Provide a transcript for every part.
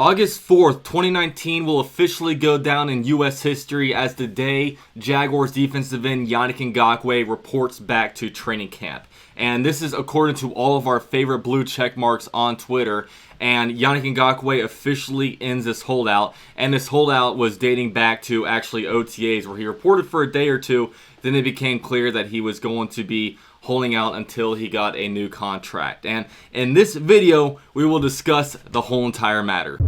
August 4th, 2019 will officially go down in U.S. history as the day Jaguars defensive end Yannick Ngakoue reports back to training camp. And this is according to all of our favorite blue check marks on Twitter. And Yannick Ngakoue officially ends this holdout. And this holdout was dating back to actually OTAs, where he reported for a day or two. Then it became clear that he was going to be holding out until he got a new contract. And in this video, we will discuss the whole entire matter.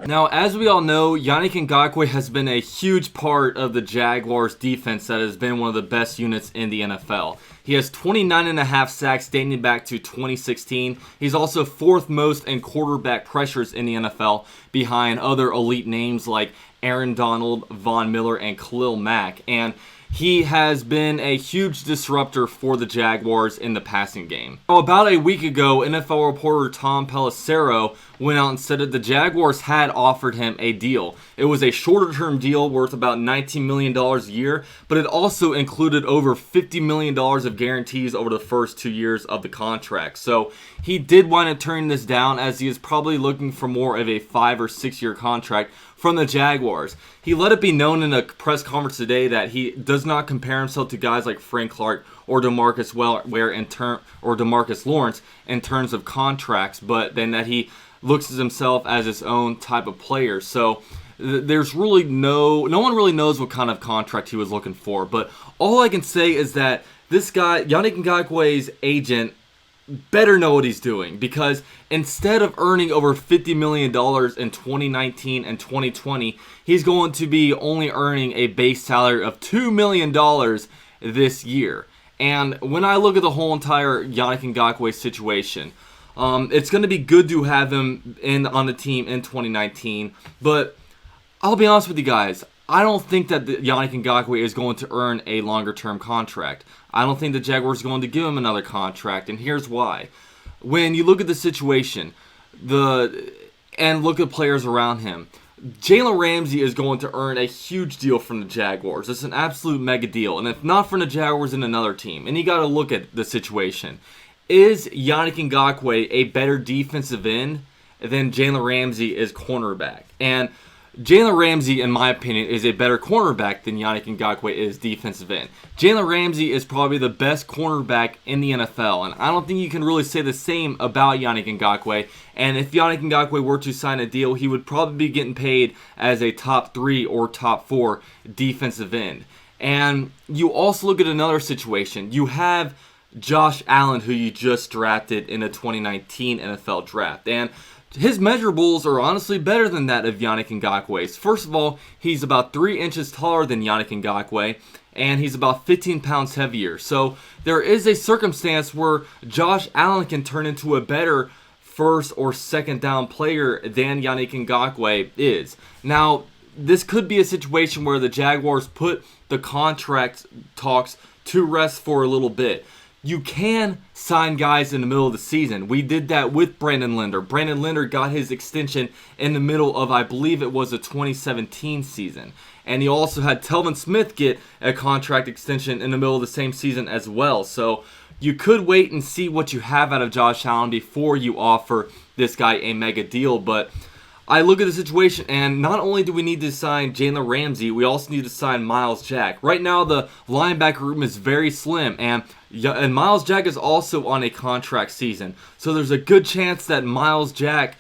Now, as we all know, Yannick Ngakoue has been a huge part of the Jaguars defense that has been one of the best units in the NFL. He has 29.5 sacks dating back to 2016. He's also fourth most in quarterback pressures in the NFL, behind other elite names like Aaron Donald, Von Miller, and Khalil Mack. And he has been a huge disruptor for the Jaguars in the passing game. Now, about a week ago, NFL reporter Tom Pelissero went out and said that the Jaguars had offered him a deal. It was a shorter-term deal worth about $19 million a year, but it also included over $50 million of guarantees over the first 2 years of the contract. So he did wind up turning this down, as he is probably looking for more of a 5 or 6 year contract from the Jaguars. He let it be known in a press conference today that he does not compare himself to guys like Frank Clark or DeMarcus Lawrence in terms of contracts, but then that he looks at himself as his own type of player. So there's really no one really knows what kind of contract he was looking for. But all I can say is that this guy, Yannick Ngakoue's agent, better know what he's doing, because instead of earning over $50 million in 2019 and 2020, he's going to be only earning a base salary of $2 million this year. And when I look at the whole entire Yannick Ngakoue situation, it's going to be good to have him on the team in 2019, but I'll be honest with you guys, I don't think that Yannick Ngakoue is going to earn a longer-term contract. I don't think the Jaguars are going to give him another contract, and here's why. When you look at the situation, and look at players around him, Jalen Ramsey is going to earn a huge deal from the Jaguars. It's an absolute mega deal, and if not from the Jaguars, then another team. And you got to look at the situation. Is Yannick Ngakoue a better defensive end than Jalen Ramsey is cornerback? And Jalen Ramsey, in my opinion, is a better cornerback than Yannick Ngakoue is defensive end. Jalen Ramsey is probably the best cornerback in the NFL, and I don't think you can really say the same about Yannick Ngakoue. And if Yannick Ngakoue were to sign a deal, he would probably be getting paid as a top 3 or top 4 defensive end. And you also look at another situation. You have Josh Allen, who you just drafted in the 2019 NFL draft, and his measurables are honestly better than that of Yannick Ngakoue's. First of all, he's about 3 inches taller than Yannick Ngakoue, and he's about 15 pounds heavier. So there is a circumstance where Josh Allen can turn into a better first or second down player than Yannick Ngakoue is. Now, this could be a situation where the Jaguars put the contract talks to rest for a little bit. You can sign guys in the middle of the season. We did that with Brandon Linder. Brandon Linder got his extension in the middle of, I believe it was the 2017 season. And he also had Telvin Smith get a contract extension in the middle of the same season as well. So you could wait and see what you have out of Josh Allen before you offer this guy a mega deal. But I look at the situation, and not only do we need to sign Jalen Ramsey, we also need to sign Myles Jack. Right now, the linebacker room is very slim, and Myles Jack is also on a contract season. So there's a good chance that Myles Jack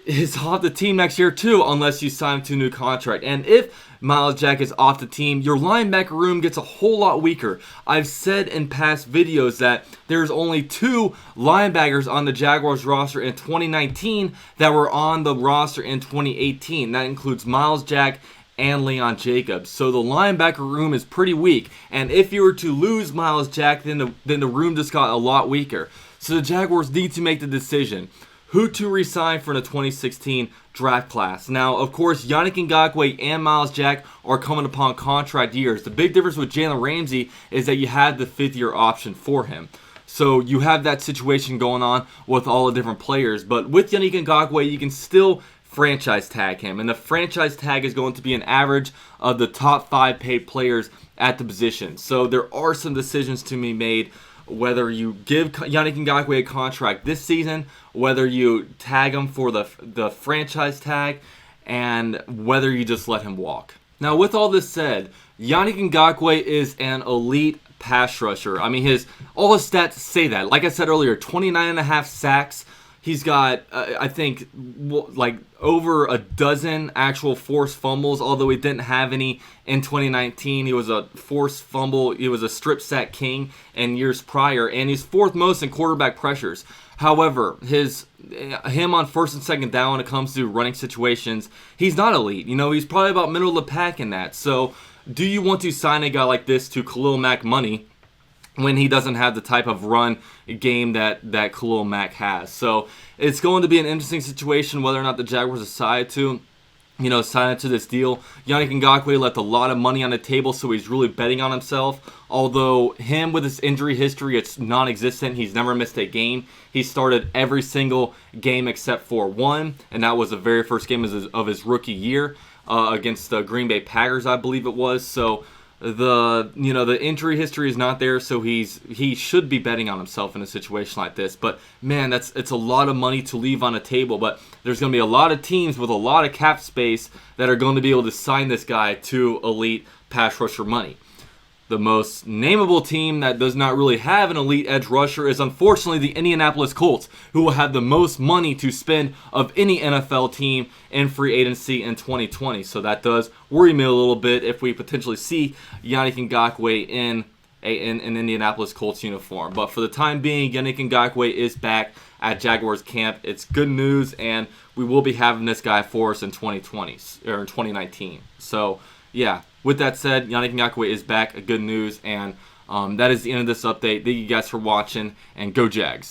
is off the team next year too, unless you sign him to a new contract. And if Myles Jack is off the team, your linebacker room gets a whole lot weaker. I've said in past videos that there's only 2 linebackers on the Jaguars roster in 2019 that were on the roster in 2018. That includes Myles Jack and Leon Jacobs. So the linebacker room is pretty weak. And if you were to lose Myles Jack, then the room just got a lot weaker. So the Jaguars need to make the decision who to re-sign for the 2016 draft class. Now, of course, Yannick Ngakoue and Myles Jack are coming upon contract years. The big difference with Jalen Ramsey is that you had the 5th-year option for him. So you have that situation going on with all the different players. But with Yannick Ngakoue, you can still franchise tag him. And the franchise tag is going to be an average of the top 5 paid players at the position. So there are some decisions to be made whether you give Yannick Ngakoue a contract this season, whether you tag him for the franchise tag, and whether you just let him walk. Now, with all this said, Yannick Ngakoue is an elite pass rusher. I mean, all his stats say that. Like I said earlier, 29.5 sacks. He's got, I think, like over a dozen actual forced fumbles, although he didn't have any in 2019. He was a forced fumble. He was a strip sack king in years prior, and he's fourth most in quarterback pressures. However, him on first and second down when it comes to running situations, he's not elite. He's probably about middle of the pack in that. So, do you want to sign a guy like this to Khalil Mack money when he doesn't have the type of run game that Khalil Mack has? So it's going to be an interesting situation whether or not the Jaguars decide to, sign into this deal. Yannick Ngakoue left a lot of money on the table, so he's really betting on himself. Although him with his injury history, it's non-existent. He's never missed a game. He started every single game except for one, and that was the very first game of his rookie year against the Green Bay Packers, I believe it was. So the injury history is not there, so he should be betting on himself in a situation like this. But man, it's a lot of money to leave on the table. But there's going to be a lot of teams with a lot of cap space that are going to be able to sign this guy to elite pass rusher money. The most nameable team that does not really have an elite edge rusher is unfortunately the Indianapolis Colts, who will have the most money to spend of any NFL team in free agency in 2020. So that does worry me a little bit if we potentially see Yannick Ngakoue in an Indianapolis Colts uniform. But for the time being, Yannick Ngakoue is back at Jaguars camp. It's good news, and we will be having this guy for us in 2020 or in 2019. So yeah. With that said, Yannick Ngakoue is back. Good news. And that is the end of this update. Thank you guys for watching. And go Jags.